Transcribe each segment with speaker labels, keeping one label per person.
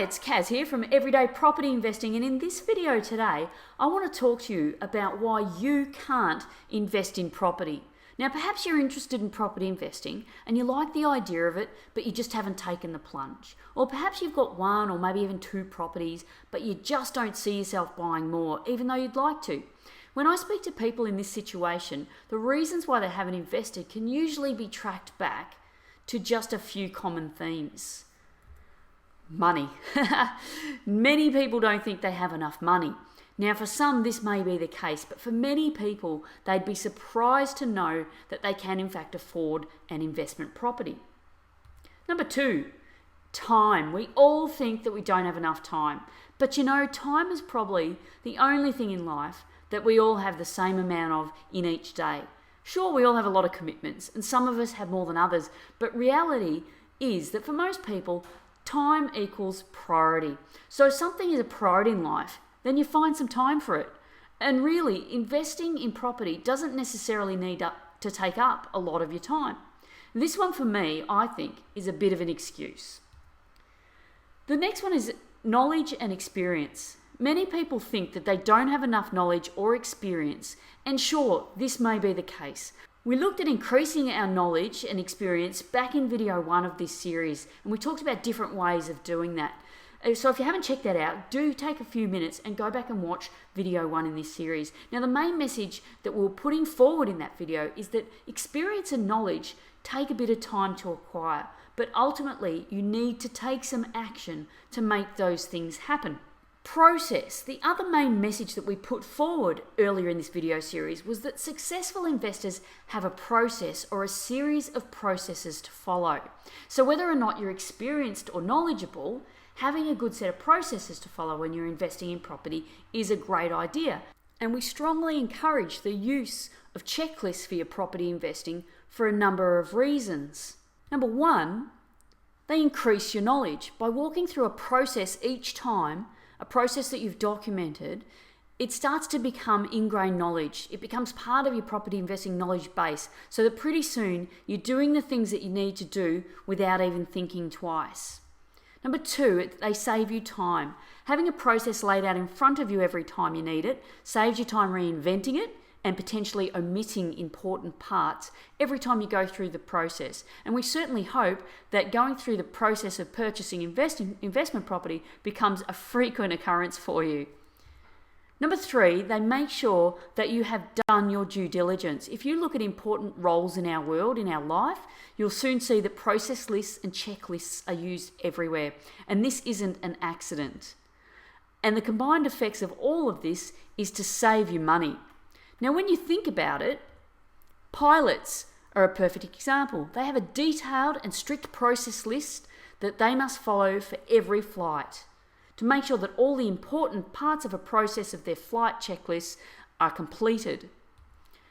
Speaker 1: it's Kaz here from Everyday Property Investing, and in this video today I want to talk to you about why you can't invest in property. Now perhaps you're interested in property investing and you like the idea of it, but you just haven't taken the plunge. Or perhaps you've got one or maybe even two properties, but you just don't see yourself buying more even though you'd like to. When I speak to people in this situation, the reasons why they haven't invested can usually be tracked back to just a few common themes. Money. Many people don't think they have enough money. Now for some this may be the case, but for many people they'd be surprised to know that they can in fact afford an investment property. Number two, time. We all think that we don't have enough time, but you know, time is probably the only thing in life that we all have the same amount of in each day. Sure, we all have a lot of commitments and some of us have more than others, but reality is that for most people time equals priority. So if something is a priority in life, then you find some time for it. And really, investing in property doesn't necessarily need to take up a lot of your time. This one for me, I think, is a bit of an excuse. The next one is knowledge and experience. Many people think that they don't have enough knowledge or experience, and sure, this may be the case. We looked at increasing our knowledge and experience back in video 1 of this series, and we talked about different ways of doing that. So if you haven't checked that out, do take a few minutes and go back and watch video 1 in this series. Now the main message that we're putting forward in that video is that experience and knowledge take a bit of time to acquire, but ultimately you need to take some action to make those things happen. Process. The other main message that we put forward earlier in this video series was that successful investors have a process or a series of processes to follow. So whether or not you're experienced or knowledgeable, having a good set of processes to follow when you're investing in property is a great idea. And we strongly encourage the use of checklists for your property investing for a number of reasons. Number one, they increase your knowledge. By walking through a process each time, a process that you've documented, it starts to become ingrained knowledge. It becomes part of your property investing knowledge base, so that pretty soon you're doing the things that you need to do without even thinking twice. Number two, they save you time. Having a process laid out in front of you every time you need it saves you time reinventing it and potentially omitting important parts every time you go through the process. And we certainly hope that going through the process of purchasing investment property becomes a frequent occurrence for you. Number three, they make sure that you have done your due diligence. If you look at important roles in our world, in our life, you'll soon see that process lists and checklists are used everywhere. And this isn't an accident. And the combined effects of all of this is to save you money. Now, when you think about it, pilots are a perfect example. They have a detailed and strict process list that they must follow for every flight to make sure that all the important parts of a process of their flight checklists are completed.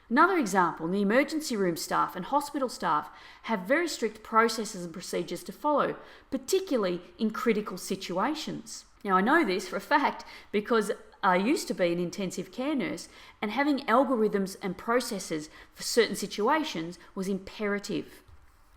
Speaker 1: Another example, the emergency room staff and hospital staff have very strict processes and procedures to follow, particularly in critical situations. Now I know this for a fact because I used to be an intensive care nurse, and having algorithms and processes for certain situations was imperative.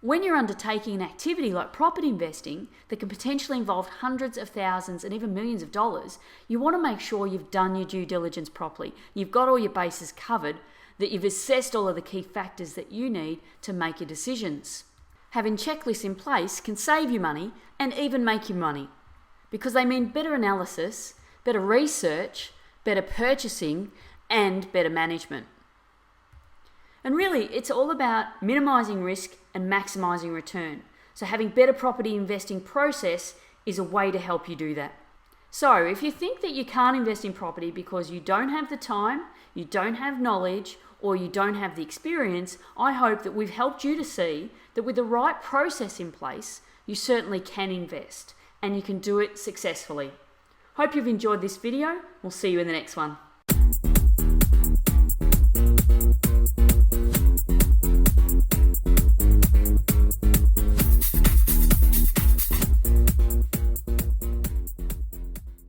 Speaker 1: When you're undertaking an activity like property investing that can potentially involve hundreds of thousands and even millions of dollars, you want to make sure you've done your due diligence properly. You've got all your bases covered, that you've assessed all of the key factors that you need to make your decisions. Having checklists in place can save you money and even make you money, because they mean better analysis, better research, better purchasing, and better management. And really, it's all about minimizing risk and maximizing return. So having better property investing process is a way to help you do that. So if you think that you can't invest in property because you don't have the time, you don't have knowledge, or you don't have the experience, I hope that we've helped you to see that with the right process in place, you certainly can invest and you can do it successfully. Hope you've enjoyed this video. We'll see you in the next one.